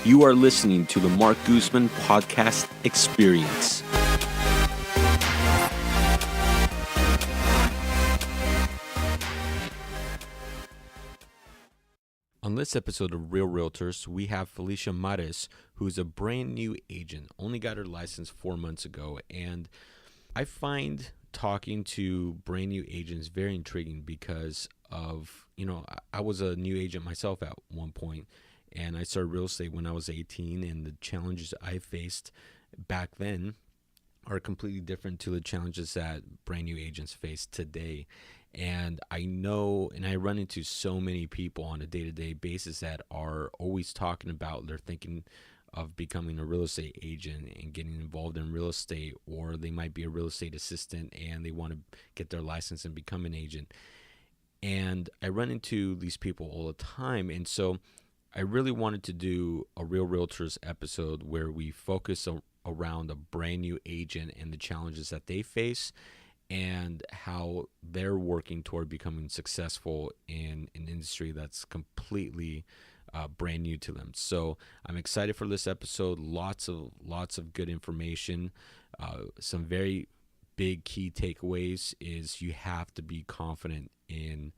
You are listening to the Mark Guzman Podcast Experience. On this episode of Real Realtors, we have Felicia Mares, who's a brand new agent, only got her license 4 months ago. And I find talking to brand new agents very intriguing because of, I was a new agent myself at one point, and I started real estate when I was 18, and the challenges I faced back then are completely different to the challenges that brand new agents face today. And I know, and I run into so many people on a day-to-day basis that are always talking about they're thinking of becoming a real estate agent and getting involved in real estate, or they might be a real estate assistant and they want to get their license and become an agent. And I run into these people all the time. And so I really wanted to do a Real Realtors episode where we focus around a brand new agent and the challenges that they face and how they're working toward becoming successful in an industry that's completely brand new to them. So I'm excited for this episode. Lots of good information. Some very big key takeaways is you have to be confident in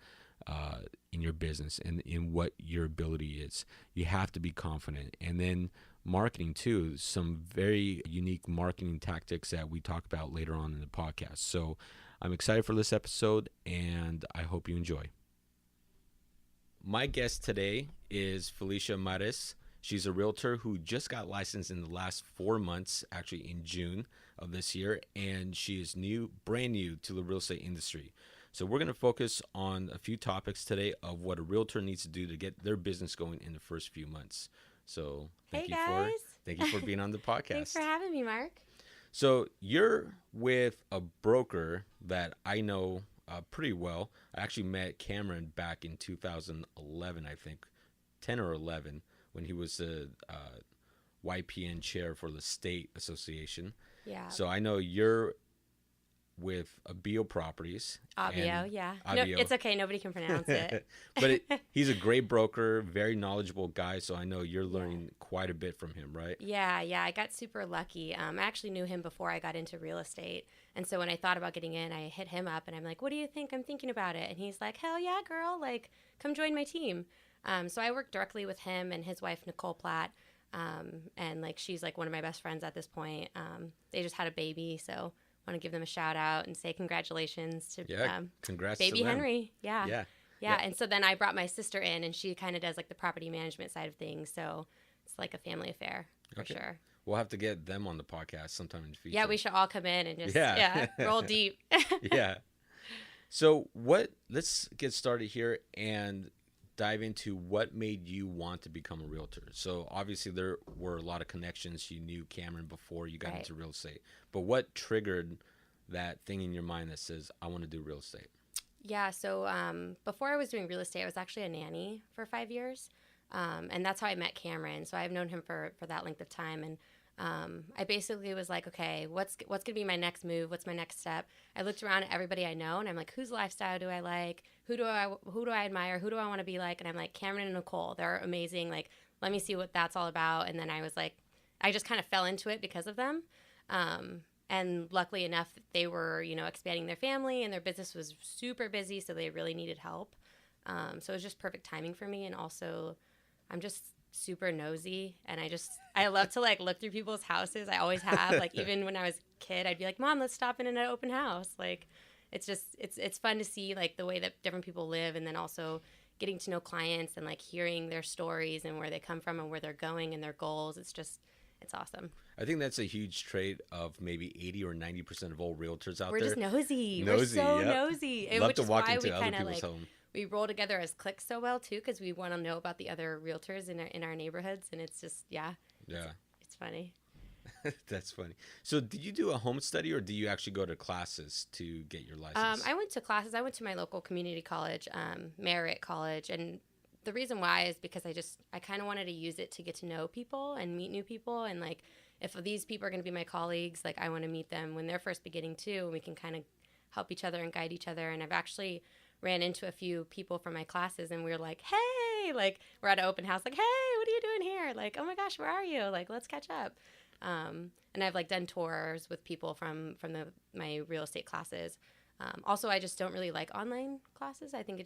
your business and in what your ability is. You have to be confident. And then marketing too, some very unique marketing tactics that we talk about later on in the podcast. So I'm excited for this episode and I hope you enjoy. My guest today is Felicia Mares. She's a realtor who just got licensed in the last 4 months, actually in June of this year, and she is brand new to the real estate industry. So we're going to focus on a few topics today of what a realtor needs to do to get their business going in the first few months. So thank you for being on the podcast. Thanks for having me, Mark. So you're with a broker that I know pretty well. I actually met Kamryn back in 2011, I think, 10 or 11, when he was the YPN chair for the state association. Yeah. So I know you're with Abio properties. Abio, yeah. Abio. No, it's okay. Nobody can pronounce it. But he's a great broker, very knowledgeable guy. So I know you're learning quite a bit from him, right? Yeah. I got super lucky. I actually knew him before I got into real estate. And so when I thought about getting in, I hit him up and I'm like, what do you think? I'm thinking about it. And he's like, hell yeah, girl. Like, come join my team. So I worked directly with him and his wife, Nicole Platt. And like, she's like one of my best friends at this point. They just had a baby. So I want to give them a shout out and say congratulations to congrats baby to them. Henry. Yeah. And so then I brought my sister in and she kind of does like the property management side of things. So it's like a family affair for sure. We'll have to get them on the podcast sometime in the future. Yeah, we should all come in and just roll deep. Yeah. So let's get started here and dive into what made you want to become a realtor. So obviously there were a lot of connections. You knew Kamryn before you got into real estate, but what triggered that thing in your mind that says, I want to do real estate? Yeah. So before I was doing real estate, I was actually a nanny for 5 years. And that's how I met Kamryn. So I've known him for that length of time. And I basically was like, okay, what's going to be my next move? What's my next step? I looked around at everybody I know and I'm like, whose lifestyle do I like? Who do I admire? Who do I want to be like? And I'm like, Kamryn and Nicole, they're amazing. Like, let me see what that's all about. And then I was like, I just kind of fell into it because of them. And luckily enough, they were, expanding their family and their business was super busy. So they really needed help. So it was just perfect timing for me. And also I'm just super nosy and I love to like look through people's houses. I always have, like, even when I was a kid, I'd be like, Mom, let's stop in an open house. Like, it's fun to see like the way that different people live, and then also getting to know clients and like hearing their stories and where they come from and where they're going and their goals. It's awesome. I think that's a huge trait of maybe 80 or 90% of all realtors out there. We're just nosy. We're so nosy. Love to walk into other people's home. We roll together as cliques so well too, because we want to know about the other realtors in our neighborhoods, and it's just it's funny. That's funny. So did you do a home study, or do you actually go to classes to get your license? I went to classes. I went to my local community college, Merritt College, and the reason why is because I kind of wanted to use it to get to know people and meet new people, and like if these people are going to be my colleagues, like I want to meet them when they're first beginning too, and we can kind of help each other and guide each other. And I've actually ran into a few people from my classes and we were like, hey, hey, like we're at an open house, like, hey, what are you doing here? Like, oh my gosh, where are you? Like, let's catch up. And I've like done tours with people from my real estate classes. Also, I just don't really like online classes. I think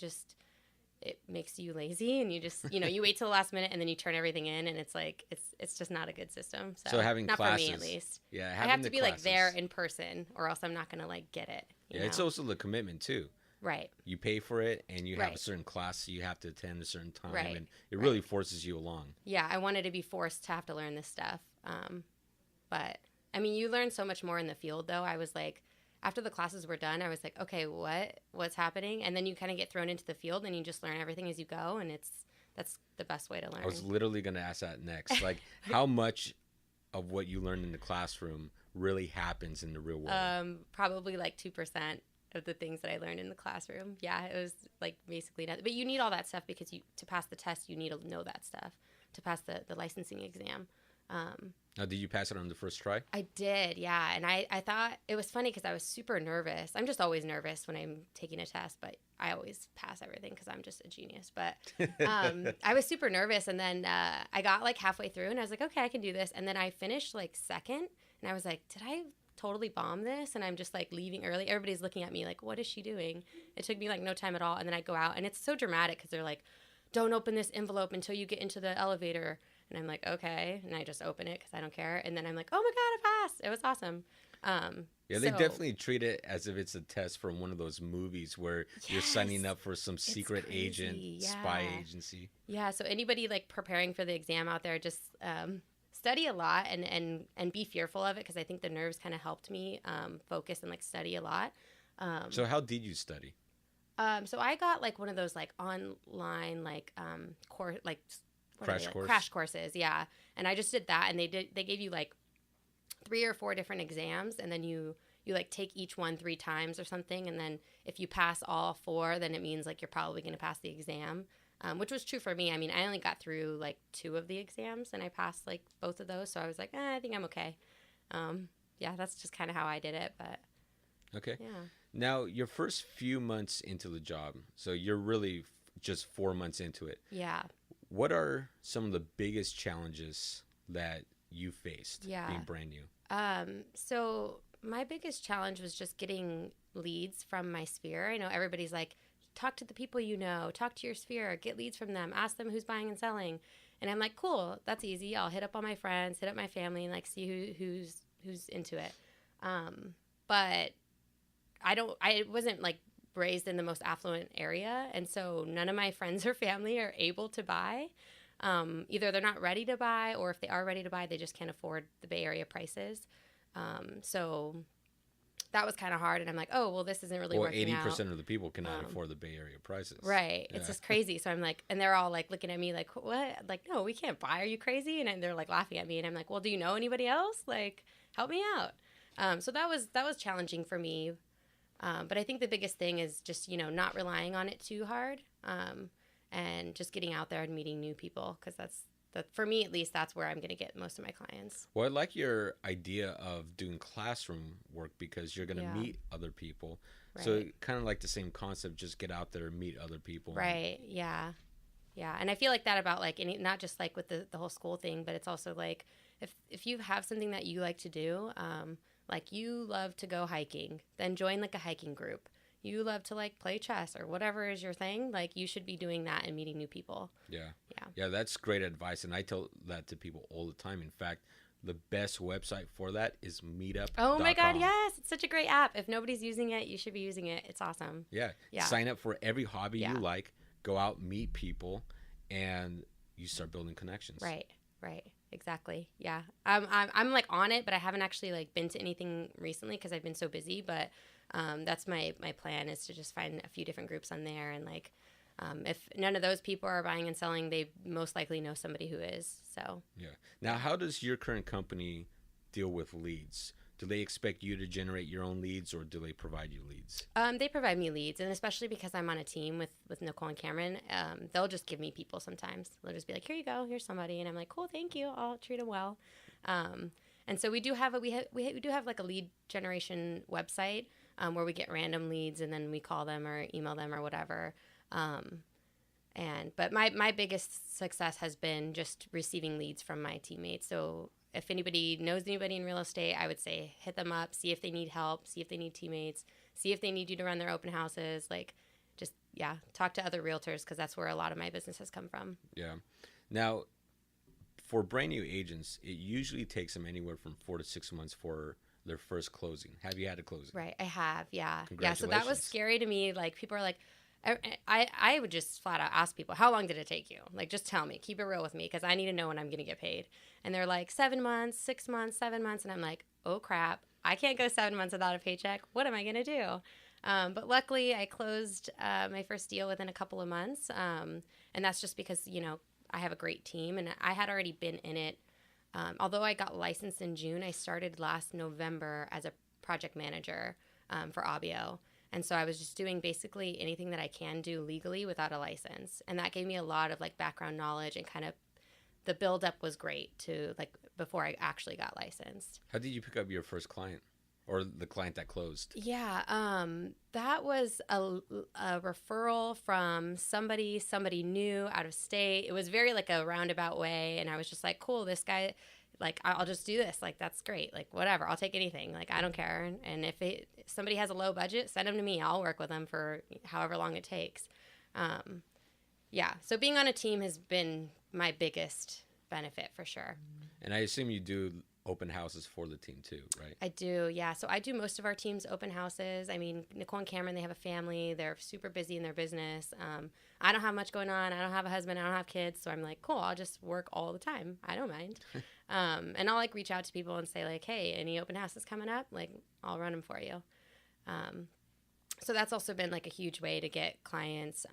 it makes you lazy, and you just you wait till the last minute and then you turn everything in, and it's like it's just not a good system. So having not classes, for me at least. yeah, I have to be like there in person, or else I'm not gonna like get it. Yeah, it's also the commitment too. Right. You pay for it, and you have a certain class you have to attend a certain time, and it really forces you along. Yeah, I wanted to be forced to have to learn this stuff. But I mean, you learn so much more in the field, though. I was like, after the classes were done, I was like, okay, what's happening? And then you kind of get thrown into the field, and you just learn everything as you go, and that's the best way to learn. I was literally going to ask that next. Like, how much of what you learned in the classroom really happens in the real world? Probably like 2% of the things that I learned in the classroom. Yeah, it was like basically nothing. But you need all that stuff because to pass the test, you need to know that stuff to pass the licensing exam. Now, did you pass it on the first try? I did, yeah. And I thought it was funny because I was super nervous. I'm just always nervous when I'm taking a test, but I always pass everything because I'm just a genius. But I was super nervous, and then I got like halfway through, and I was like, okay, I can do this. And then I finished like second, and I was like, did I totally bomb this? And I'm just like leaving early. Everybody's looking at me like, what is she doing? It took me like no time at all. And then I go out, and it's so dramatic because they're like, don't open this envelope until you get into the elevator. And I'm like, okay. And I just open it because I don't care. And then I'm like, oh my God, I passed. It was awesome. Yeah, they definitely treat it as if it's a test from one of those movies where you're signing up for some secret agent, spy agency. Yeah, so anybody like preparing for the exam out there, just study a lot and be fearful of it, because I think the nerves kind of helped me focus and like study a lot. So how did you study? So I got like one of those like online like course like crash courses, yeah. And I just did that, and they gave you like 3 or 4 different exams, and then you like take each one 3 times or something, and then if you pass all 4, then it means like you're probably going to pass the exam, which was true for me. I mean, I only got through like 2 of the exams, and I passed like both of those, so I was like, I think I'm okay. Yeah, that's just kind of how I did it, but okay. Yeah. Now, your first few months into the job, so you're really just 4 months into it. Yeah. What are some of the biggest challenges that you faced being brand new? So my biggest challenge was just getting leads from my sphere. I know everybody's like, talk to the people you know, talk to your sphere, get leads from them, ask them who's buying and selling. And I'm like, cool, that's easy. I'll hit up all my friends, hit up my family, and like see who's into it. But I wasn't like raised in the most affluent area, and so none of my friends or family are able to buy. Either they're not ready to buy, or if they are ready to buy, they just can't afford the Bay Area prices. So that was kind of hard, and I'm like, oh, well, this isn't really working out. 80% of the people cannot afford the Bay Area prices. Right. Yeah. It's just crazy. So I'm like, and they're all like looking at me like, what? Like, no, we can't buy. Are you crazy? And they're like laughing at me, and I'm like, well, do you know anybody else? Like, help me out. So that was challenging for me. But I think the biggest thing is just, not relying on it too hard, and just getting out there and meeting new people, because for me, at least, that's where I'm going to get most of my clients. Well, I like your idea of doing classroom work, because you're going to meet other people. Right. So kind of like the same concept, just get out there and meet other people. Right. Yeah. Yeah. And I feel like that about like not just like with the whole school thing, but it's also like if you have something that you like to do, like you love to go hiking, then join like a hiking group. You love to like play chess or whatever is your thing, like you should be doing that and meeting new people. Yeah, that's great advice, and I tell that to people all the time. In fact, the best website for that is meetup.com. Oh my God, yes, it's such a great app. If nobody's using it, you should be using it. It's awesome. Yeah. Sign up for every hobby you like, go out, meet people, and you start building connections. Right. Exactly. Yeah. I'm like on it, but I haven't actually like been to anything recently because I've been so busy. But that's my plan, is to just find a few different groups on there, and like if none of those people are buying and selling, they most likely know somebody who is. So yeah. Now, how does your current company deal with leads? Do they expect you to generate your own leads, or do they provide you leads? They provide me leads, and especially because I'm on a team with Nicole and Kamryn, they'll just give me people sometimes. They'll just be like, here you go, here's somebody, and I'm like, cool, thank you, I'll treat them well. And so we do have like a lead generation website where we get random leads, and then we call them or email them or whatever. But my biggest success has been just receiving leads from my teammates. So if anybody knows anybody in real estate, I would say hit them up, see if they need help, see if they need teammates, see if they need you to run their open houses. Like, just, yeah, talk to other realtors, because that's where a lot of my business has come from. Yeah. Now, for brand new agents, it usually takes them anywhere from 4 to 6 months for their first closing. Have you had a closing? Right, I have, yeah. Yeah, so Congratulations. that was scary to me. Like, people are like, I would just flat out ask people, how long did it take you? Like, just tell me, keep it real with me, because I need to know when I'm going to get paid. And they're like, 7 months, 6 months, 7 months. And I'm like, oh, crap. I can't go 7 months without a paycheck. What am I going to do? But luckily, I closed my first deal within a couple of months. And that's just because, I have a great team, and I had already been in it. Although I got licensed in June, I started last November as a project manager for Abio. And so I was just doing basically anything that I can do legally without a license. And that gave me a lot of like background knowledge, and kind of the buildup was great to like before I actually got licensed. How did you pick up your first client, or the client that closed? Yeah, that was a referral from somebody new out of state. It was very like a roundabout way. And I was just like, cool, this guy, like, I'll just do this. Like, that's great. Like, whatever. I'll take anything. Like, I don't care. And if somebody has a low budget, send them to me. I'll work with them for however long it takes. Yeah. So being on a team has been my biggest benefit for sure. And I assume you do open houses for the team too, right? I do, yeah. So I do most of our team's open houses. I mean, Nicole and Kamryn, they have a family. They're super busy in their business. I don't have much going on. I don't have a husband. I don't have kids. So I'm like, cool, I'll just work all the time. I don't mind. And I'll like reach out to people and say like, hey, any open houses coming up? Like, I'll run them for you. So that's also been like a huge way to get clients.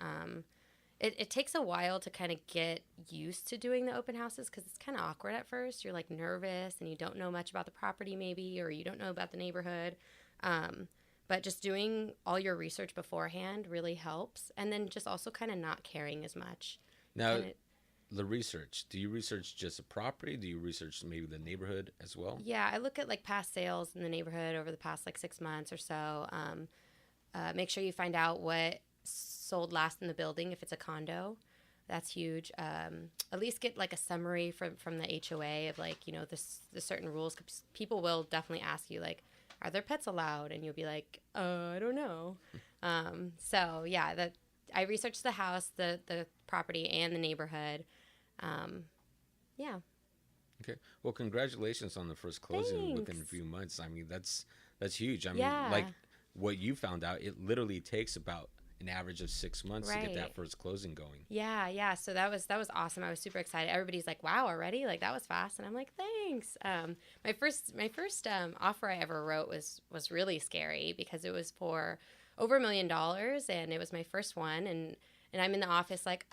It takes a while to kind of get used to doing the open houses, because it's kind of awkward at first. You're like nervous and you don't know much about the property maybe, or you don't know about the neighborhood. But just doing all your research beforehand really helps. And then just also kind of not caring as much. Now, the research, do you research just a property? Do you research maybe the neighborhood as well? Yeah, I look at like past sales in the neighborhood over the past like 6 months or so. Make sure you find out what sold last in the building. If it's a condo, that's huge. At least get like a summary from the HOA of like, the certain rules. People will definitely ask you like, are there pets allowed? And you'll be like, I don't know. So yeah, I researched the house, the property, and the neighborhood. Yeah. Okay. Well, congratulations on the first closing. Thanks. Within a few months. I mean, that's huge. I mean, Yeah. like what you found out, it literally takes about an average of 6 months to get that Right. first closing going. Yeah. So that was awesome. I was super excited. Everybody's like, "Wow, already? Like that was fast." And I'm like, "Thanks." My first offer I ever wrote was really scary, because it was for over $1 million, and it was my first one. And I'm in the office like,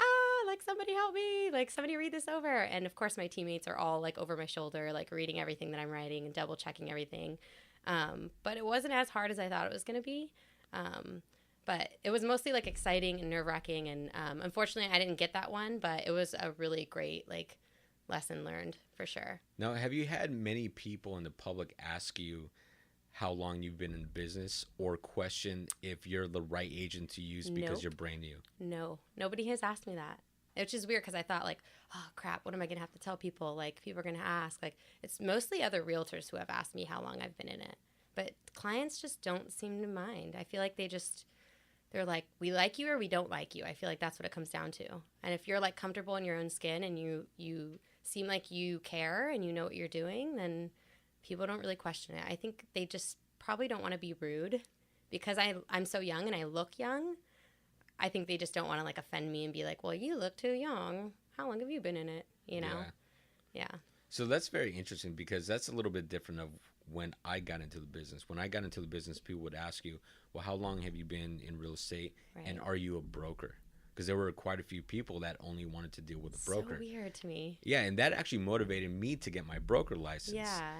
like somebody help me, like somebody read this over. And of course, my teammates are all like over my shoulder, like reading everything that I'm writing and double checking everything. But it wasn't as hard as I thought it was going to be. But it was mostly like exciting and nerve-wracking, and unfortunately I didn't get that one, but it was a really great like lesson learned for sure. Now, have you had many people in the public ask you how long you've been in business, or question if you're the right agent to use because Nope. you're brand new? No, nobody has asked me that, which is weird, because I thought like, oh crap, what am I gonna have to tell people? Like, people are gonna ask. Like, it's mostly other realtors who have asked me how long I've been in it, but clients just don't seem to mind. I feel like they're like, we like you or we don't like you. I feel like that's what it comes down to. And if you're like comfortable in your own skin, and you seem like you care and you know what you're doing, then people don't really question it. I think they just probably don't want to be rude, because I'm so young and I look young. I think they just don't want to like offend me and be like, well, you look too young. How long have you been in it? Yeah. So that's very interesting, because that's a little bit different of when I got into the business. When I got into the business, people would ask you, well, how long have you been in real estate? Right. And are you a broker? Because there were quite a few people that only wanted to deal with a broker. So weird to me. Yeah, and that actually motivated me to get my broker license. Yeah.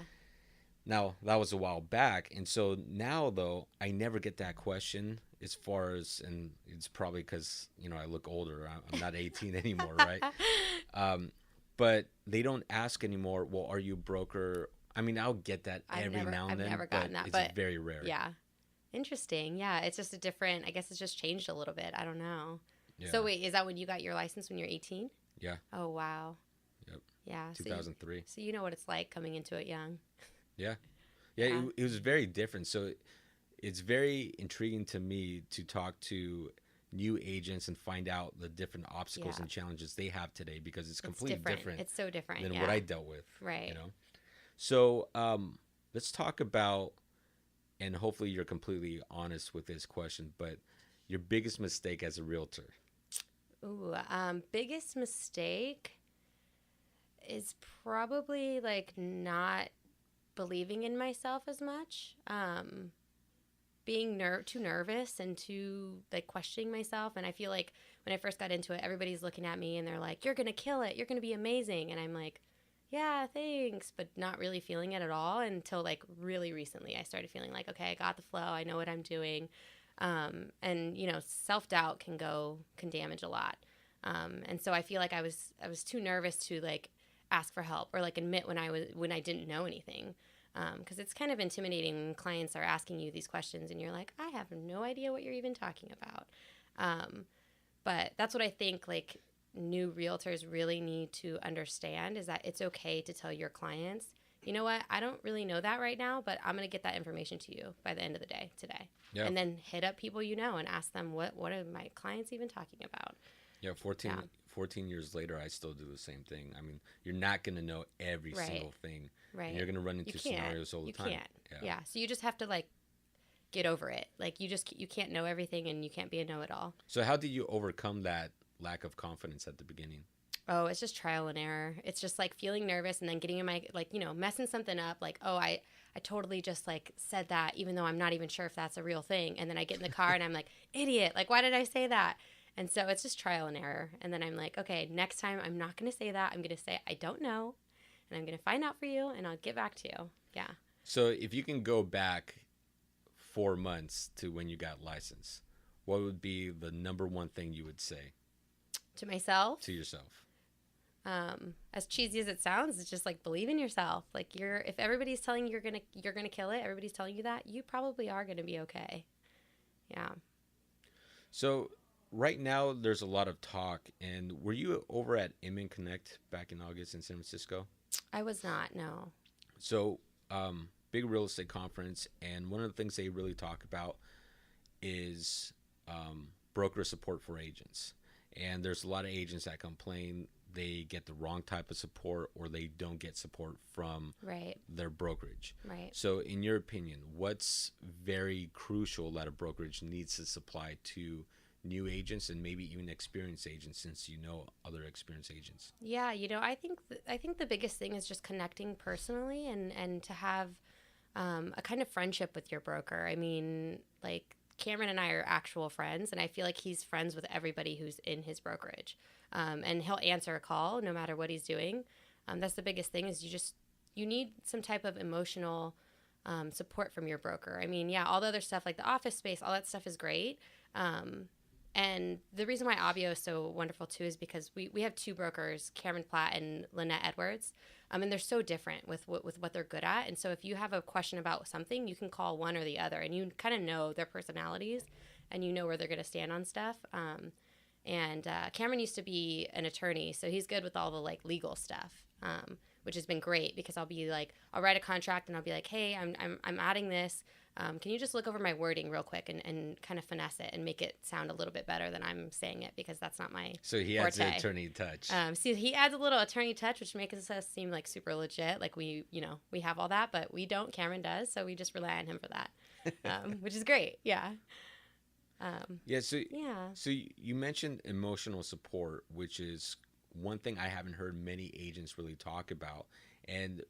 Now, that was a while back. And so now, though, I never get that question as far as, and it's probably because, I look older. I'm not 18 anymore, right? But they don't ask anymore, well, are you a broker? I mean, I'll get that every now and then. I've never gotten that, it's but very rare. yeah. Interesting. Yeah. It's just I guess it's just changed a little bit. I don't know. Yeah. So wait, is that when you got your license, when you're 18? Yeah. Oh, wow. Yep. Yeah. 2003. So you know what it's like coming into it young. Yeah. Yeah. Yeah. It was very different. So it's very intriguing to me to talk to new agents and find out the different obstacles Yeah. and challenges they have today, because it's completely different. different It's so different than yeah. what I dealt with. Right. You know. So let's talk about, and hopefully you're completely honest with this question, but your biggest mistake as a realtor. Ooh, biggest mistake is probably like not believing in myself as much. Being too nervous and too like questioning myself. And I feel like when I first got into it, everybody's looking at me and they're like, "You're gonna kill it. You're gonna be amazing." And I'm like, "Yeah, thanks," but not really feeling it at all until like really recently. I started feeling like, okay, I got the flow. I know what I'm doing. And you know, self-doubt can damage a lot. And so I feel like I was too nervous to like ask for help or like admit when I didn't know anything. Because it's kind of intimidating when clients are asking you these questions and you're like, I have no idea what you're even talking about. But that's what I think like new realtors really need to understand, is that it's okay to tell your clients, you know what, I don't really know that right now, but I'm going to get that information to you by the end of the day today. Yeah. And then hit up people you know and ask them, what are my clients even talking about? Yeah, 14 years later, I still do the same thing. I mean, you're not going to know every single thing. Right. And you're going to run into scenarios all the time. You can't. Yeah. So you just have to like get over it. Like you can't know everything and you can't be a know-it-all. So how did you overcome that lack of confidence at the beginning? Oh, it's just trial and error. It's just like feeling nervous and then getting in my, like, you know, messing something up. Like, oh, I totally just like said that, even though I'm not even sure if that's a real thing. And then I get in the car and I'm like, idiot, like, why did I say that? And so it's just trial and error. And then I'm like, okay, next time I'm not going to say that. I'm going to say, I don't know. And I'm going to find out for you and I'll get back to you. Yeah. So if you can go back 4 months to when you got licensed, what would be the number one thing you would say? To myself? To yourself. As cheesy as it sounds, it's just like believe in yourself. Like if everybody's telling you you're gonna kill it, everybody's telling you that, you probably are gonna be okay. Yeah. So right now there's a lot of talk, and were you over at Inman Connect back in August in San Francisco? I was not, no. So big real estate conference, and one of the things they really talk about is broker support for agents. And there's a lot of agents that complain they get the wrong type of support or they don't get support from their brokerage. Right. So in your opinion, what's very crucial that a brokerage needs to supply to new agents and maybe even experienced agents, since you know other experienced agents? Yeah, you know, I think the biggest thing is just connecting personally and to have a kind of friendship with your broker. I mean, like Kamryn and I are actual friends, and I feel like he's friends with everybody who's in his brokerage. And he'll answer a call no matter what he's doing. That's the biggest thing, is you need some type of emotional support from your broker. I mean, yeah, all the other stuff like the office space, all that stuff is great. And the reason why Abio is so wonderful too is because we have two brokers, Kamryn Platt and Lynette Edwards. And they're so different with what they're good at. And so if you have a question about something, you can call one or the other, and you kind of know their personalities and you know where they're going to stand on stuff. And Kamryn used to be an attorney, so he's good with all the like legal stuff, which has been great, because I'll write a contract and I'll be like, hey, I'm adding this. Can you just look over my wording real quick and kind of finesse it and make it sound a little bit better than I'm saying it, because that's not my So he adds an attorney touch. So he adds a little attorney touch, which makes us seem like super legit. Like we have all that, but we don't. Kamryn does. So we just rely on him for that, which is great. Yeah. So you mentioned emotional support, which is one thing I haven't heard many agents really talk about. And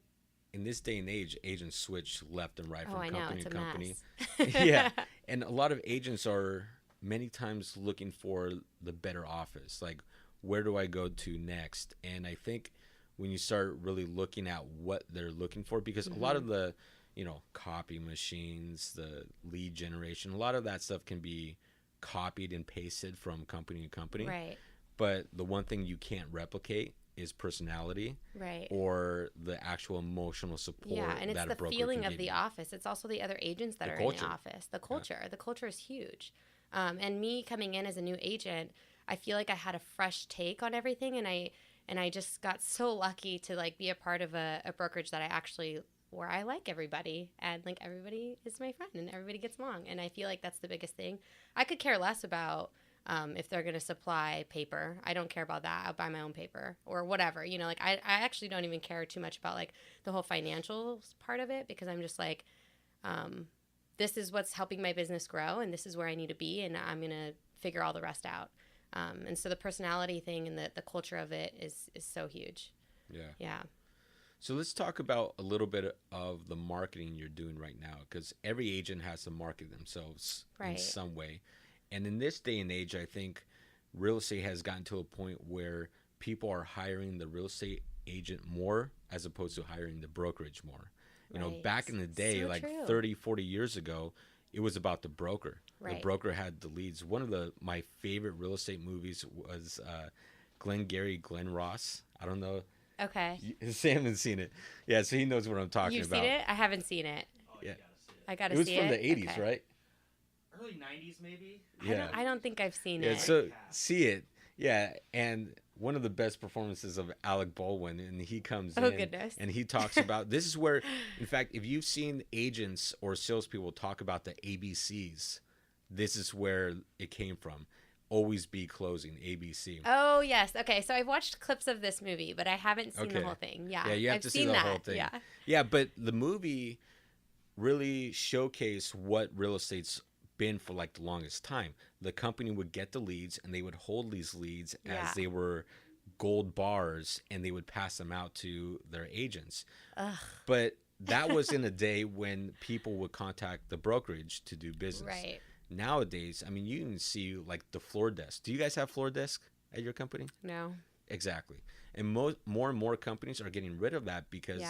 in this day and age, agents switch left and right from company to company. Yeah. And a lot of agents are many times looking for the better office. Like, where do I go to next? And I think when you start really looking at what they're looking for, because a lot of the, copy machines, the lead generation, a lot of that stuff can be copied and pasted from company to company. Right. But the one thing you can't replicate is personality, right, or the actual emotional support. Yeah, and it's that the a broker feeling can of give the you. office. It's also the other agents that are in the office. The culture. Yeah. The culture is huge. And me coming in as a new agent, I feel like I had a fresh take on everything, and I just got so lucky to like be a part of a brokerage that I actually where I like everybody, and like everybody is my friend and everybody gets along, and I feel like that's the biggest thing. I could care less about if they're going to supply paper. I don't care about that. I'll buy my own paper or whatever. You know, like I actually don't even care too much about like the whole financial part of it, because I'm just like, this is what's helping my business grow, and this is where I need to be, and I'm going to figure all the rest out. And so the personality thing and the culture of it is so huge. Yeah. Yeah. So let's talk about a little bit of the marketing you're doing right now, because every agent has to market themselves in some way. And in this day and age, I think real estate has gotten to a point where people are hiring the real estate agent more as opposed to hiring the brokerage more. You know, back in the day, so like true. 30, 40 years ago, it was about the broker. The broker had the leads. One of my favorite real estate movies was Glenn Ross. I don't know. Okay. Sam hasn't seen it. Yeah, so he knows what I'm talking about. You've seen it? I haven't seen it. Oh, yeah. I got to see it. It was from the 80s, okay. Right? Early 90s, maybe? Yeah. I don't think I've seen it. Yeah, so see it. Yeah, and one of the best performances of Alec Baldwin, and he comes in goodness. And he talks about, this is where, in fact, if you've seen agents or salespeople talk about the ABCs, this is where it came from. Always be closing, ABC. Oh, yes. Okay, so I've watched clips of this movie, but I haven't seen the whole thing. Yeah, you have to see the whole thing. Yeah, but the movie really showcased what real estate's been for like the longest time. The company would get the leads, and they would hold these leads as they were gold bars, and they would pass them out to their agents. Ugh. But that was in a day when people would contact the brokerage to do business. Right. Nowadays, I mean, you can see like the floor desk. Do you guys have floor desk at your company? No. Exactly. And more and more companies are getting rid of that because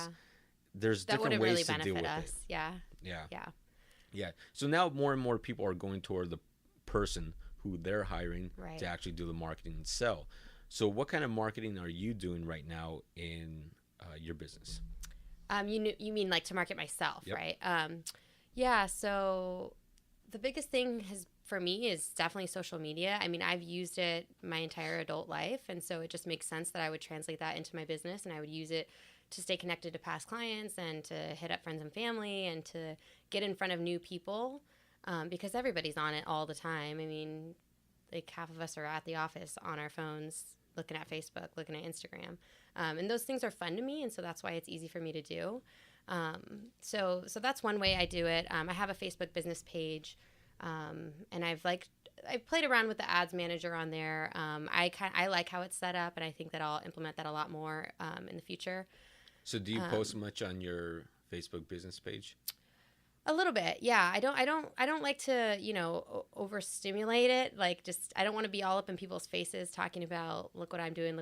there's that different ways really to deal with us. it. Yeah. Yeah. So now more and more people are going toward the person who they're hiring to actually do the marketing and sell. So what kind of marketing are you doing right now in your business? You mean like to market myself, Yep. right? Yeah. So the biggest thing for me is definitely social media. I mean, I've used it my entire adult life, and so it just makes sense that I would translate that into my business, and I would use it to stay connected to past clients and to hit up friends and family and to get in front of new people, because everybody's on it all the time. I mean, like half of us are at the office on our phones looking at Facebook, looking at Instagram, and those things are fun to me, and so that's why it's easy for me to do. So that's one way I do it. I have a Facebook business page, and I've played around with the ads manager on there. I like how it's set up, and I think that I'll implement that a lot more in the future. So do you post much on your Facebook business page? A little bit, yeah. I don't like to, overstimulate it. Like, just I don't want to be all up in people's faces talking about look what I'm doing.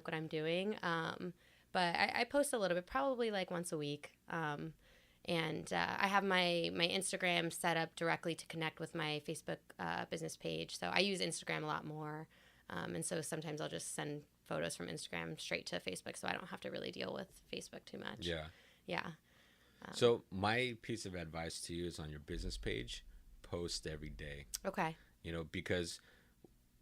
But I post a little bit, probably like once a week. And I have my Instagram set up directly to connect with my Facebook business page. So I use Instagram a lot more. And so sometimes I'll just send photos from Instagram straight to Facebook, so I don't have to really deal with Facebook too much. Yeah. So my piece of advice to you is on your business page, post every day. Okay. Because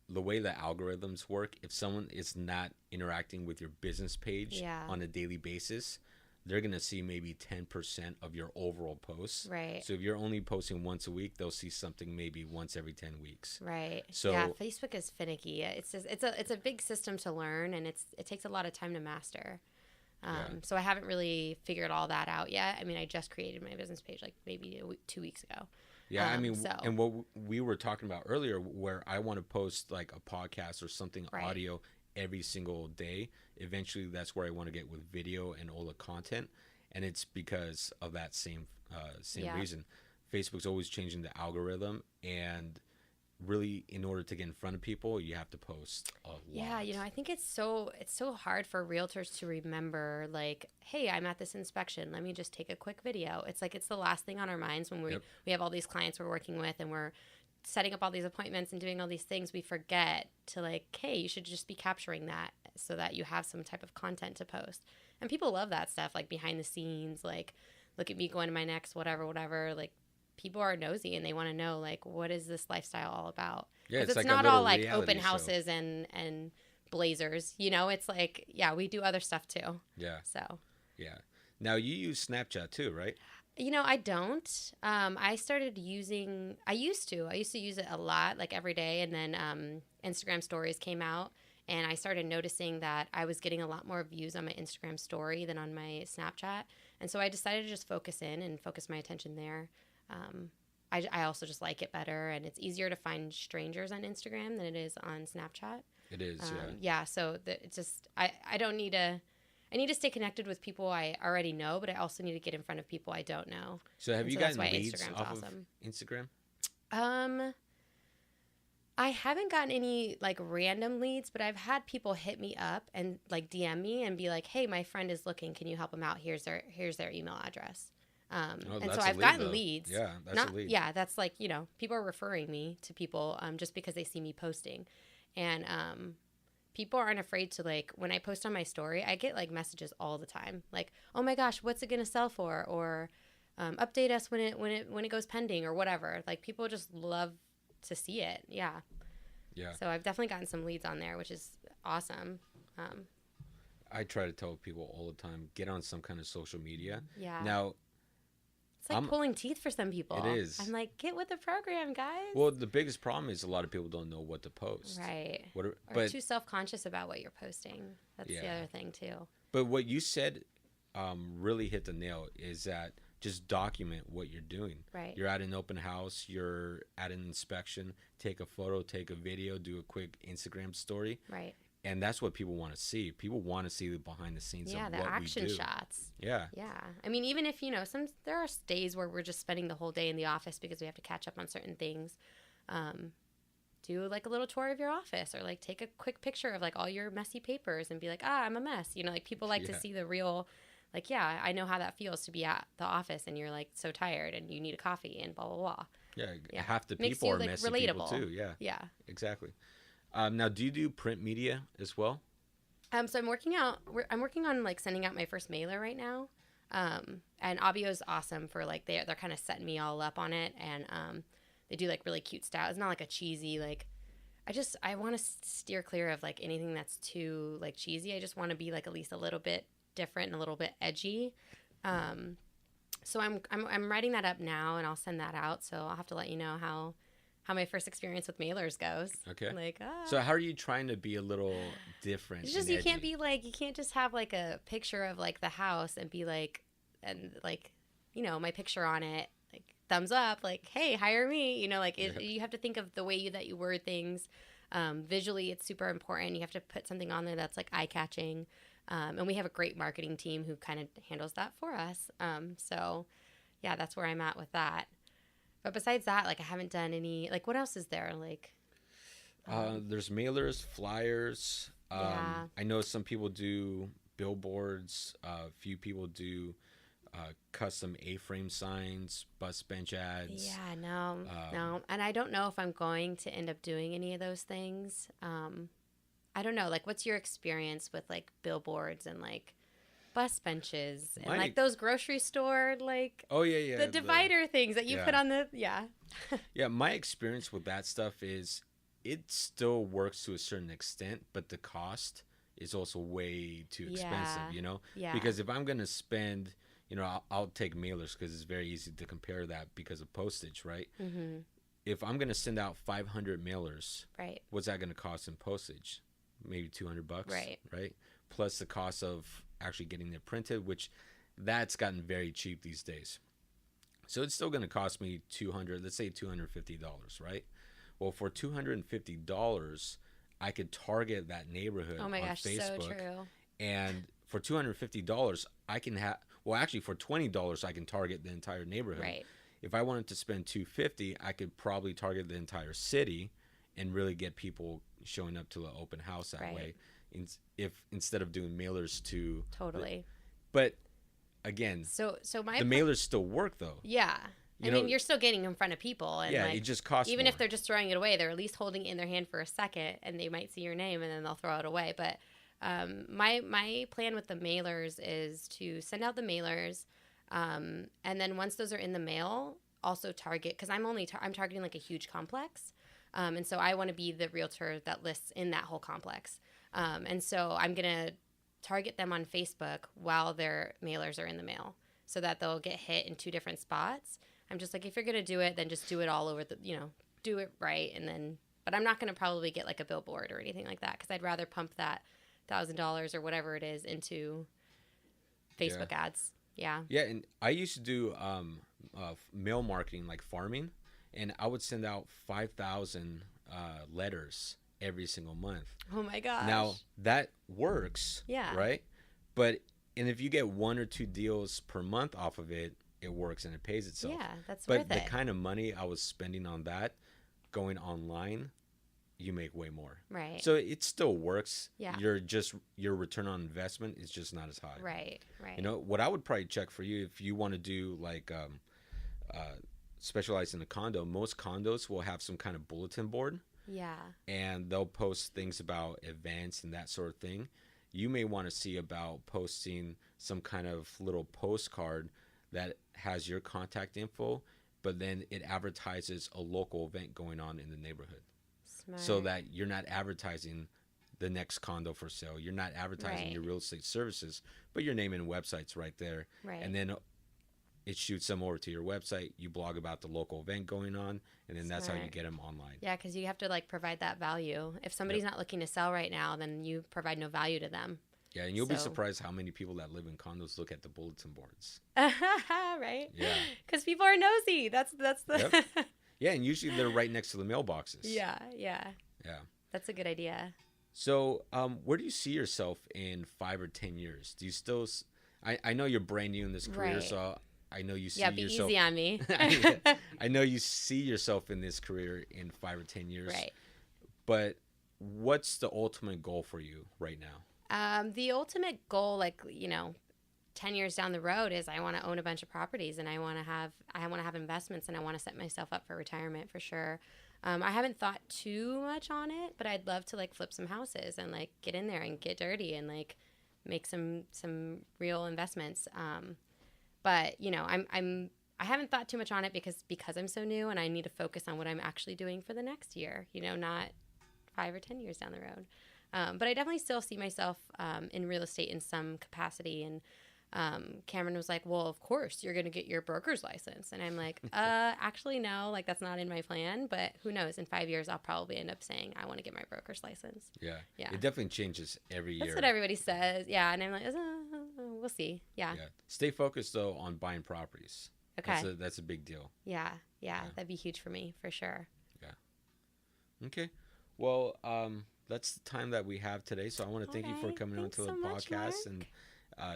the way the algorithms work, if someone is not interacting with your business page on a daily basis, they're going to see maybe 10% of your overall posts. Right. So if you're only posting once a week, they'll see something maybe once every 10 weeks. Right. So yeah, Facebook is finicky. It's a big system to learn, and it takes a lot of time to master. So I haven't really figured all that out yet. I mean, I just created my business page like maybe 2 weeks ago. Yeah, and what we were talking about earlier, where I want to post like a podcast or something audio every single day. Eventually, that's where I want to get with video and all the content, and it's because of that same reason. Facebook's always changing the algorithm, and really, in order to get in front of people, you have to post a lot. Yeah, I think it's so hard for realtors to remember, like, hey, I'm at this inspection. Let me just take a quick video. It's like it's the last thing on our minds when we have all these clients we're working with, and we're setting up all these appointments and doing all these things. We forget to like, hey, you should just be capturing that so that you have some type of content to post. And people love that stuff, like behind the scenes, like look at me going to my next whatever, like people are nosy and they want to know, like, what is this lifestyle all about? Yeah, Because it's it's like a not little all like reality open show. houses and blazers, you know. It's like, yeah, we do other stuff too. Yeah, So, yeah. Now you use Snapchat too, right? you know, I don't. I used to use it a lot, like every day. And then Instagram stories came out. And I started noticing that I was getting a lot more views on my Instagram story than on my Snapchat. And so I decided to just focus in and focus my attention there. I also just like it better. And it's easier to find strangers on Instagram than it is on Snapchat. It is, yeah. Yeah, so it's just, I don't need to, I need to stay connected with people I already know, but I also need to get in front of people I don't know. So have And you so that's gotten why leads Instagram's off awesome. of Instagram? I haven't gotten any like random leads, but I've had people hit me up and like DM me and be like, "Hey, my friend is looking. Can you help them out? Here's their email address." Oh, And that's so a I've lead, gotten though. leads. Yeah, that's Not, a lead. Yeah, that's like, you know, people are referring me to people just because they see me posting, and people aren't afraid to, like, when I post on my story, I get like messages all the time, like, "Oh my gosh, what's it gonna sell for?" Or update us when it goes pending or whatever. Like, people just love to see it. Yeah. Yeah. So I've definitely gotten some leads on there, which is awesome. I try to tell people all the time, get on some kind of social media. Yeah. Now, It's like pulling teeth for some people. It is. I'm like, get with the program, guys. well, the biggest problem is a lot of people don't know what to post. Right. What Or too self-conscious about what you're posting. That's the Yeah. other thing, too. But what you said really hit the nail is that just document what you're doing. Right. You're at an open house, you're at an inspection, take a photo, take a video, do a quick Instagram story. Right. And that's what people want to see. People want to see the behind the scenes Yeah, of the what action we do. shots. Yeah. Yeah. I mean, even if, you know, there are days where we're just spending the whole day in the office because we have to catch up on certain things. Do like a little tour of your office, or like take a quick picture of like all your messy papers and be like, I'm a mess. You know, like people like to Yeah. see the real, like, yeah, I know how that feels to be at the office and you're like so tired and you need a coffee and blah, blah, blah. Yeah. Half the Makes people you, are like, messy relatable. people too. Yeah. Yeah. Exactly. Now, do you do print media as well? So I'm working on like sending out my first mailer right now. And Abio is awesome for like, they're kind of setting me all up on it. And, they do like really cute style. It's not like a cheesy, like, I want to steer clear of like anything that's too like cheesy. I just want to be like at least a little bit different and a little bit edgy. So I'm writing that up now, and I'll send that out. So I'll have to let you know how my first experience with mailers goes. Okay. Like, So how are you trying to be a little different? it's just, and you can't edgy? be like, you can't just have like a picture of like the house and be like, and like, you know, my picture on it, like thumbs up, like, hey, hire me, you know, like you have to think of the way that you word things. Visually, it's super important. You have to put something on there that's like eye-catching. And we have a great marketing team who kind of handles that for us. So yeah, that's where I'm at with that. But besides that, like, I haven't done any, like, what else is there? Like, There's mailers, flyers. Yeah. I know some people do billboards. A few people do custom A-frame signs, bus bench ads. yeah, no. And I don't know if I'm going to end up doing any of those things. I don't know. Like, what's your experience with, like, billboards and, like, bus benches and, Mine- like, those grocery store, like, Oh yeah. the divider things that you yeah. put on the, yeah. Yeah, my experience with that stuff is it still works to a certain extent, but the cost is also way too expensive, Yeah. you know? Yeah. Because if I'm going to spend, you know, I'll take mailers because it's very easy to compare that because of postage, right? Mm-hmm. If I'm going to send out 500 mailers, Right. what's that going to cost in postage? Maybe $200, Right. Right? Plus the cost of actually getting it printed, which that's gotten very cheap these days. So it's still going to cost me let's say $250, right? Well, for $250, I could target that neighborhood Oh my on gosh, so Facebook. true. And for $250, I can have, well, actually for $20, I can target the entire neighborhood. Right. If I wanted to spend $250, I could probably target the entire city and really get people showing up to the open house that Right. way. If instead of doing mailers to Totally. but again, So my the mailers still work though. yeah. You I know- mean, you're still getting in front of people, and Yeah, like, it just costs even more. if they're just throwing it away, they're at least holding it in their hand for a second, and they might see your name, and then they'll throw it away. But my plan with the mailers is to send out the mailers, and then once those are in the mail, also target, because I'm targeting like a huge complex. And so I want to be the realtor that lists in that whole complex. And so I'm going to target them on Facebook while their mailers are in the mail so that they'll get hit in 2 different spots. I'm just like, if you're going to do it, then just do it all over do it right. And then, but I'm not going to probably get like a billboard or anything like that, because I'd rather pump that $1,000 or whatever it is into Facebook ads. Yeah. Yeah. And I used to do mail marketing, like farming, and I would send out 5,000 letters every single month. Oh my gosh. Now that works. Yeah. Right. And if you get 1 or 2 deals per month off of it, it works and it pays itself. Yeah, that's worth it. But the kind of money I was spending on that going online, you make way more. Right. So it still works. Yeah. Your return on investment is just not as high. Right. You know, what I would probably check for you, if you want to do like specialize in a condo, most condos will have some kind of bulletin board. Yeah. And they'll post things about events and that sort of thing. You may want to see about posting some kind of little postcard that has your contact info, but then it advertises a local event going on in the neighborhood. Smart. So that you're not advertising the next condo for sale. You're not advertising your real estate services, but your name and website's right there. Right. And then it shoots them over to your website. You blog about the local event going on, and then that's how you get them online. Yeah, because you have to like provide that value. If somebody's not looking to sell right now, then you provide no value to them. Yeah, and you'll be surprised how many people that live in condos look at the bulletin boards. Right? Yeah. Because people are nosy. That's the... Yep. Yeah, and usually they're right next to the mailboxes. Yeah. Yeah. That's a good idea. So where do you see yourself in 5 or 10 years? Do you still... I know you're brand new in this career, so I know you see yourself... Yeah, be easy on me. I know you see yourself in this career in 5 or 10 years. Right. But what's the ultimate goal for you right now? The ultimate goal, 10 years down the road, is I want to own a bunch of properties, and I want to have investments, and I want to set myself up for retirement for sure. I haven't thought too much on it, but I'd love to flip some houses and get in there and get dirty and make some real investments. But I haven't thought too much on it because I'm so new, and I need to focus on what I'm actually doing for the next year, not 5 or 10 years down the road. But I definitely still see myself in real estate in some capacity. And Kamryn was like, well, of course, you're going to get your broker's license. And I'm like, actually, no, that's not in my plan. But who knows? In 5 years, I'll probably end up saying I want to get my broker's license. Yeah. It definitely changes every year. That's what everybody says. Yeah. And I'm like, we'll see. Yeah. Stay focused, though, on buying properties. Okay. That's a big deal. Yeah. That'd be huge for me, for sure. Yeah. Okay. Well, that's the time that we have today. So I want to thank you for coming on to the podcast. And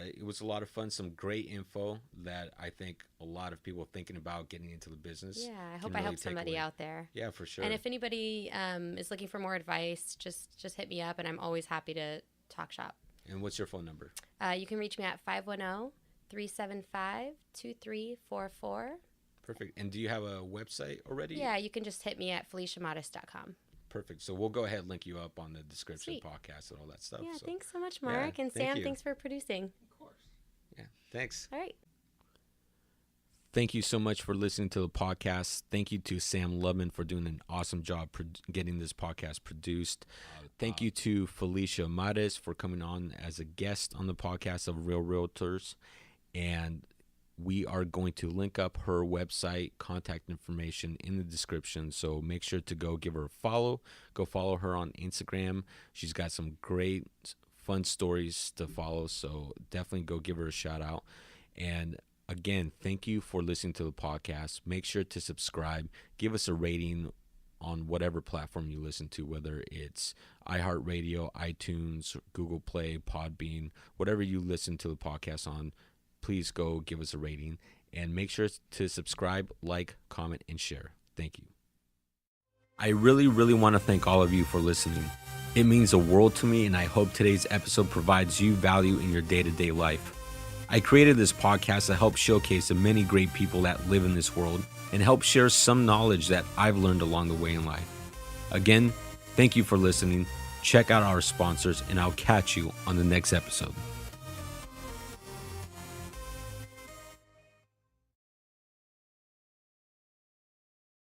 it was a lot of fun. Some great info that I think a lot of people thinking about getting into the business. Yeah, I hope I helped somebody out there. Yeah, for sure. And if anybody is looking for more advice, just hit me up, and I'm always happy to talk shop. And what's your phone number? You can reach me at 510-375-2344. Perfect. And do you have a website already? Yeah, you can just hit me at FeliciaModis.com. Perfect. So we'll go ahead and link you up on the description podcast and all that stuff. Yeah, thanks so much, Mark. And Sam, thanks for producing. Of course. Yeah, thanks. All right. Thank you so much for listening to the podcast. Thank you to Sam Lubman for doing an awesome job getting this podcast produced. Thank you to Felicia Modis for coming on as a guest on the podcast of Real Realtors. And we are going to link up her website, contact information in the description. So make sure to go give her a follow. Go follow her on Instagram. She's got some great, fun stories to follow. So definitely go give her a shout out. And again, thank you for listening to the podcast. Make sure to subscribe. Give us a rating on whatever platform you listen to, whether it's iHeartRadio, iTunes, Google Play, Podbean, whatever you listen to the podcast on. Please go give us a rating and make sure to subscribe, like, comment, and share. Thank you. I really, really want to thank all of you for listening. It means the world to me, and I hope today's episode provides you value in your day-to-day life. I created this podcast to help showcase the many great people that live in this world and help share some knowledge that I've learned along the way in life. Again, thank you for listening. Check out our sponsors, and I'll catch you on the next episode.